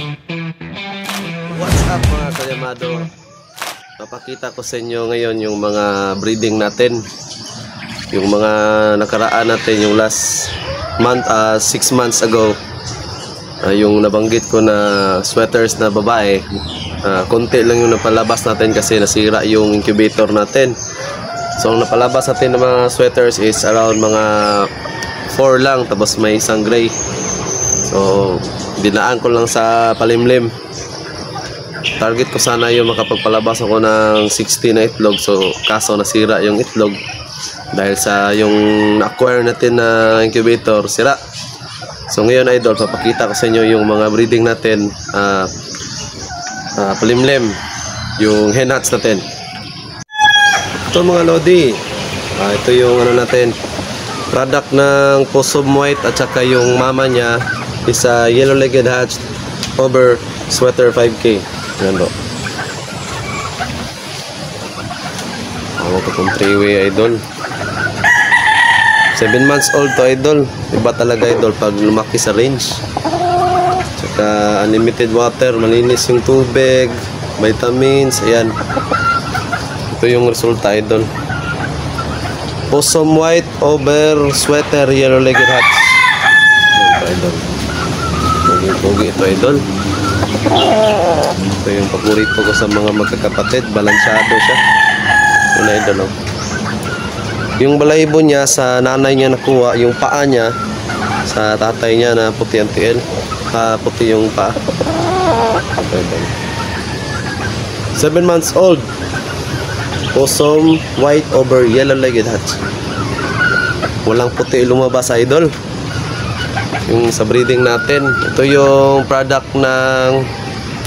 What's up mga kayamado? Papakita ko sa inyo ngayon yung mga breeding natin. Yung mga nakaraan natin yung last month, 6 months ago. Yung nabanggit ko na sweaters na babae, konti lang yung napalabas natin kasi nasira yung incubator natin. So ang napalabas natin ng mga sweaters is around mga 4 lang, tapos may isang gray. So dinaan ko lang sa palimlim. Target ko sana yung makapagpalabas ako ng 60 na itlog, so kaso nasira yung itlog dahil sa yung na-acquire natin na incubator sira. So ngayon idol, papakita ko sa inyo yung mga breeding natin, palimlim, yung hen hats natin. Ito mga lodi, ito yung ano natin, product ng Possum White at saka yung mama niya is a yellow-legged hatch over sweater 5K. Yan po. Ako ito kung 3-way idol. 7 months old to idol. Iba talaga idol pag lumaki sa range. Tsaka unlimited water, malinis yung tubig, vitamins, ayan. Ito yung resulta idol. Possum White over sweater yellow-legged hatch. Ito idol. Pogi ito idol. Ito yung paborito ko sa mga magkakapatid. Balansyado siya. Yun idol. Yung balahibo niya sa nanay niya nakuha, yung paa niya sa tatay niya na puti ang tiil, puti yung paa. 7 months old, Possum White over yellow-legged hatch. Walang puti lumabas idol. Yung sa breeding natin, ito yung product ng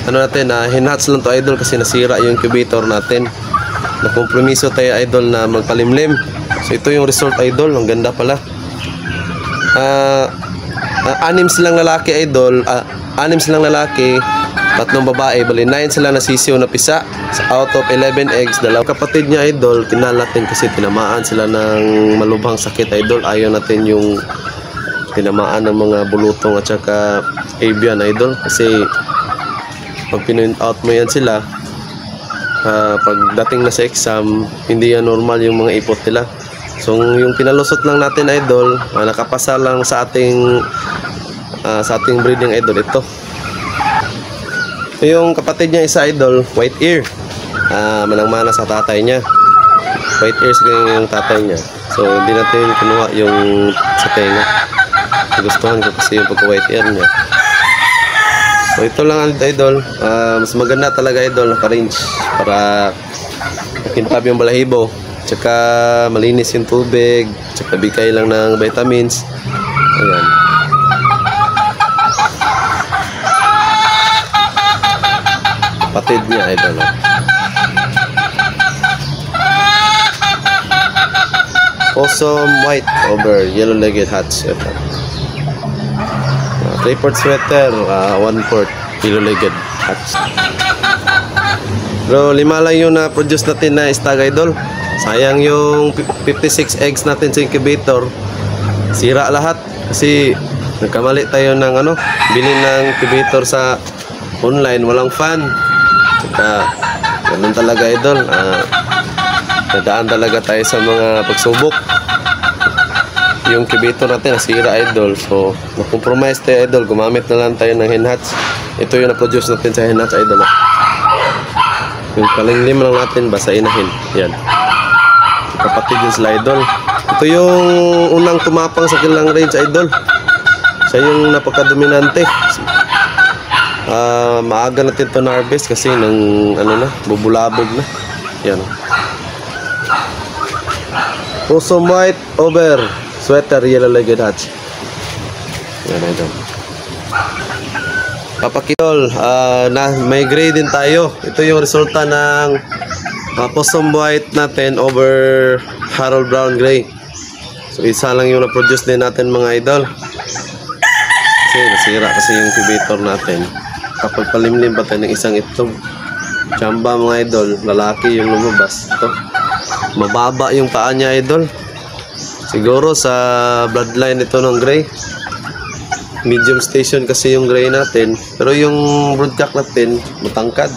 ano natin, hen hats lang to idol kasi nasira yung incubator natin. Nakompromiso tayo idol na magpalimlim. So ito yung result idol, ang ganda pala. 6 silang lalaki idol, 6 silang lalaki, 3 babae, bali 9 sila nasisiw na pisa. Out of 11 eggs, 2 kapatid niya idol, tinal natin kasi tinamaan sila ng malubhang sakit idol. Ayaw natin yung tinamaan ng mga bulutong at saka avian idol, kasi pag pinoint out mo yan sila, pagdating na sa exam, hindi yan normal yung mga ipot nila. So yung pinalusot lang natin idol, nakapasa lang sa ating breeding idol. Ito yung kapatid niya isa idol, white ear, manang-mana sa tatay niya. White ears yung tatay niya, so hindi natin kinuha yung sa tenga. Gustuhan ko kasi yung pagka-white ear niya. So ito lang idol, mas maganda talaga idol, naka-range para makintab yung balahibo, tsaka malinis yung tubig, tsaka bigay lang ng vitamins. Ayan. Kapatid niya idol. Possum White over yellow-legged hatch. Ito. 3/4 sweater, 1/4 yellow-legged hatch. Pero 5 lang yung na-produce natin na stag idol. Sayang yung 56 eggs natin sa incubator. Sira lahat kasi nagkamali tayo ng bili ng incubator sa online, walang fan. Saka ganun talaga idol. Nadaan talaga tayo sa mga pagsubok. Yung incubator natin nasira idol, so na-compromise tayo idol, gumamit na lang tayo ng hen hats. Ito yung na-produce natin sa hen hats idol. Yung palimlim lang natin, basta inahin. Yan, kapatid yun sila idol. Ito yung unang tumapang sa kilang range idol. Siya yung napaka-dominante. Maaga natin to na-harvest kasi nang bubulabog na. Yan. Possum White over sweater yellow-legged hatch. Yan idol. Papakitol, may gray din tayo. Ito yung resulta ng Possum White natin over Harold Brown Gray. So isa lang yung na-produce din natin mga idol. Kasi nasira kasi yung incubator natin. Kapag palimlim pa tayo ng isang itlog, tsamba mga idol, lalaki yung lumabas. Ito, mababa yung paa niya idol. Siguro sa bloodline ito ng gray. Medium station kasi yung gray natin. Pero yung broodcock natin, matangkad.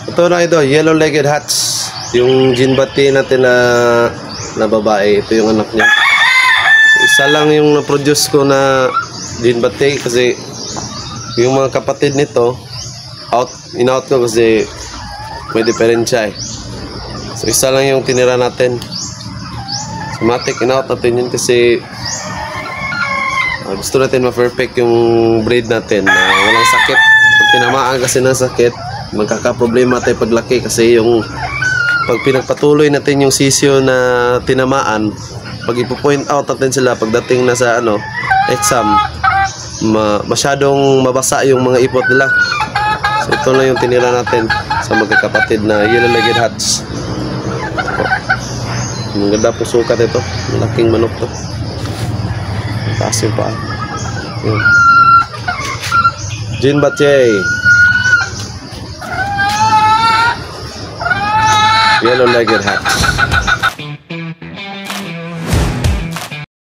Ito na ito, yellow-legged hats. Yung ginbati natin na babae, ito yung anak niya. Isa lang yung na-produce ko na ginbati kasi yung mga kapatid nito, in-out ko kasi may diferensya eh. So isa lang yung tinira natin. So matik, in-out natin yun kasi gusto natin ma-perfect yung breed natin na walang sakit. Pag tinamaan kasi ng sakit, magkakaproblema tayo paglaki kasi yung pag pinagpatuloy natin yung sisyo na tinamaan, pag ipo-point out natin sila pagdating na sa exam, masyadong mabasa yung mga ipot nila. So ito lang yung tinira natin sa magkakapatid na yellow-legged hats. Ang ganda po sukat ito, malaking manok to. Taas yung paa. Ginbati, yellow-legged hats.